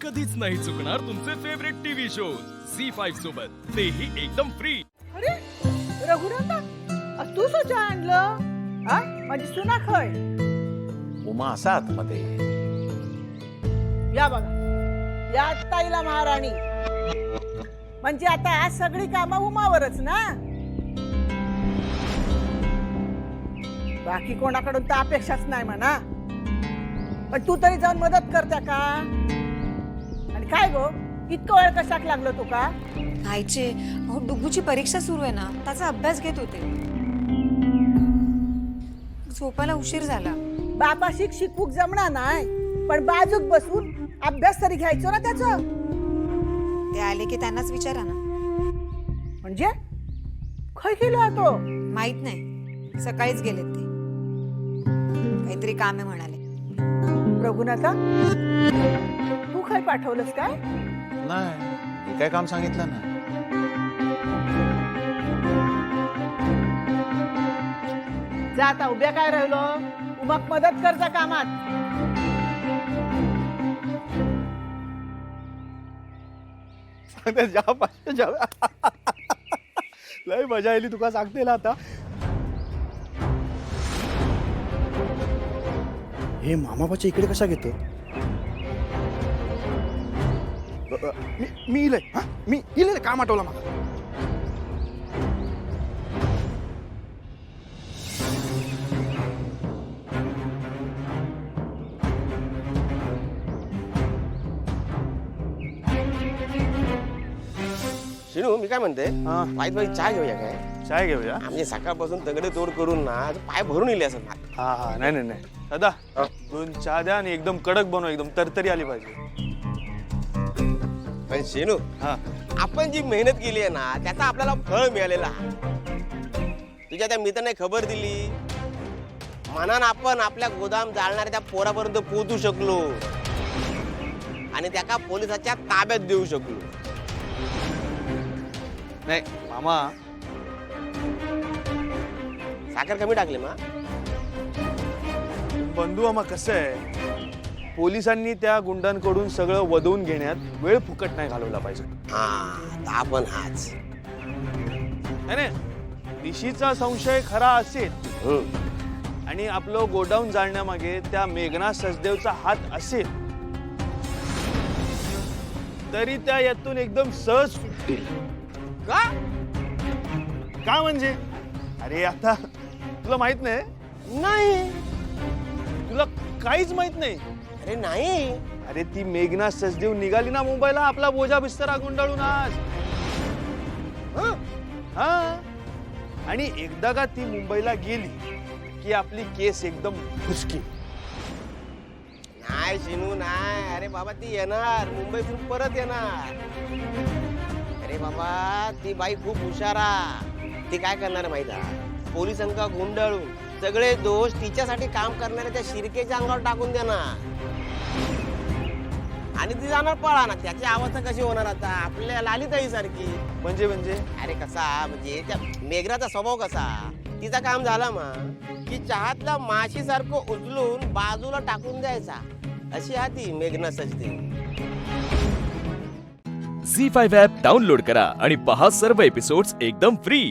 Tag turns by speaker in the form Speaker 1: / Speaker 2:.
Speaker 1: कधीच नाही चुकणार तुमचे फेवरेट टीव्ही शोज झी5 सोबत, तेही एकदम फ्री.
Speaker 2: अरे रघुनंदा, तू सुद्धा आणलं? हा, माझी सुना खय?
Speaker 3: उमा असा आतमध्ये.
Speaker 2: या बघा, या ताईला महाराणी. म्हणजे आता आज सगळी कामं उमावरच ना? बाकी कोणाकडून तर अपेक्षाच नाही म्हणा, पण तू तरी जाऊन मदत करते का? आणि काय गो, इतकं वेळ कशाक लागलो तू का?
Speaker 4: आईचे डुगूची परीक्षा सुरू आहे ना, त्याचा अभ्यास घेत होते. झोपायला उशीर झाला.
Speaker 2: बापाशी शिकूक जमणार नाही, पण बाजूक बसून अभ्यास तरी घ्यायचो ना त्याचा.
Speaker 4: ते आले की त्यांनाच विचारा ना.
Speaker 2: म्हणजे खय गेलो तो?
Speaker 4: माहित नाही, सकाळीच गेलेत ते. काहीतरी काम आहे म्हणाले.
Speaker 2: रघुनाथा, तू खय पाठवलंस काय?
Speaker 3: नाही, मी काय काम सांगितलं ना.
Speaker 2: जा आता, उभ्या काय राहिलो? उमक मदत करता कामात.
Speaker 5: लय मजा आली तुका सांगते ना आता. हे मामाबाच्या इकडे कसा घेतो? मी इलय, हा मी इलय, काम आठवला मला.
Speaker 6: शिनू, मी काय म्हणते,
Speaker 5: हा.
Speaker 6: वाईट वाईट चहा घेऊया काय?
Speaker 5: चाय घेऊया.
Speaker 6: आम्ही सकाळपासून तगडे तोड करून ना आज पाय भरून इले असं.
Speaker 5: हा हा, नाही नाही नाही दादा, दोन चहा द्या आणि एकदम कडक बनव, एकदम तरतरी आली पाहिजे.
Speaker 6: पण शिनू,
Speaker 5: हा,
Speaker 6: आपण जी मेहनत केली आहे ना त्याचा आपल्याला फळ मिळालेला आहे. तुझ्या त्या मित्राने खबर दिली म्हणून आपण आपल्या गोदाम जाळणाऱ्या त्या पोरापर्यंत पोहोचू शकलो आणि त्याका पोलिसाच्या ताब्यात देऊ शकलो.
Speaker 5: नाही मामा,
Speaker 6: साखर कमी टाकली मा.
Speaker 5: बंधू मामा, कसं आहे, पोलिसांनी त्या गुंडांकडून सगळं वदवून घेण्यात वेळ फुकट नाही घालवला पाहिजे.
Speaker 6: हा, आपण हाच.
Speaker 5: नाही नाही, दिशीचा संशय खरा असेल आणि आपलं गोडाऊन जाळण्यामागे त्या मेघना सचदेवचा हात असेल तरी त्या यातून एकदम सहज सुटतील.
Speaker 6: का?
Speaker 5: का म्हणजे, अरे आता तुला माहित नाही?
Speaker 6: नाही.
Speaker 5: तुला काहीच माहित नाही?
Speaker 6: अरे नाही.
Speaker 5: अरे ती मेघना सचदेव निघाली ना मुंबईला आपला बोजा बिस्तरा गुंडाळून आज. हा, आणि एकदा का ती मुंबईला गेली की आपली केस एकदम फुसकी.
Speaker 6: नाही शिनू, नाही. अरे बाबा, ती येणार, मुंबईतून परत येणार. अरे बाबा, ती बाई खूप हुशारा. ती काय करणार माहिती आहे? पोलिसांका गुंडाळून सगळे दोष तिच्यासाठी काम करणाऱ्या त्या शिरकेच्या अंगावर टाकून देणार आणि ती जाणार पळा ना. त्याची अवस्था कशी होणार आता आपल्या लालीताई सारखी.
Speaker 5: म्हणजे म्हणजे
Speaker 6: अरे कसा, म्हणजे त्या मेघनाचा स्वभाव कसा, तिचा काम झाला मग की चहातला माशी सारखं उचलून बाजूला टाकून द्यायचा. अशी हा ती मेघना सचदेव.
Speaker 1: झी5 ॲप डाउनलोड करा आणि पहा सर्व एपिसोड्स एकदम फ्री.